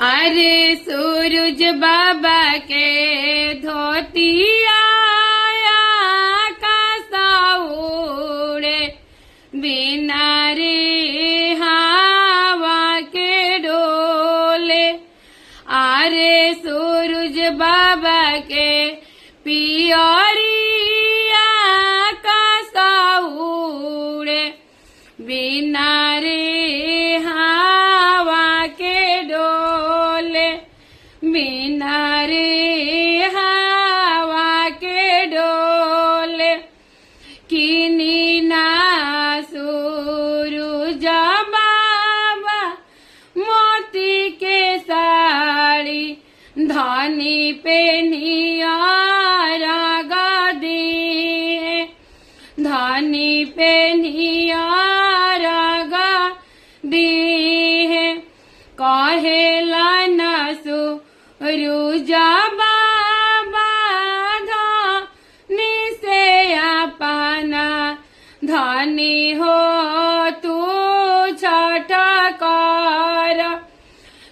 अरे सूरज बाबा के धोतिया आकाश उड़े बिना रे हवा के डोले। अरे सूरज बाबा के पियरिया आकाश उड़े बिना रे हवा के डोले, बिना रे हवा के डोले। किनी ना सूरज बाबा मोती के साड़ी धनी पे नियारा दिए, धनी पे नियारा दिए। कहेला न सूरज बाबा धनी से अपना धनी हो तू छठ कर।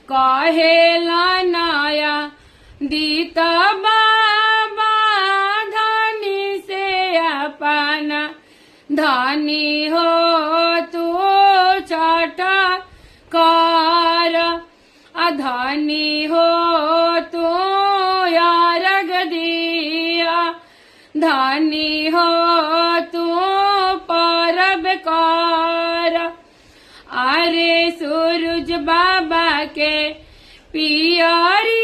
कहेला नया दीत बाबा धनी से अपना धनी हो तू छठ कर। अधनी हो तू यारग दिया, धनी हो तू परब कर। अरे सूरज बाबा के पियरी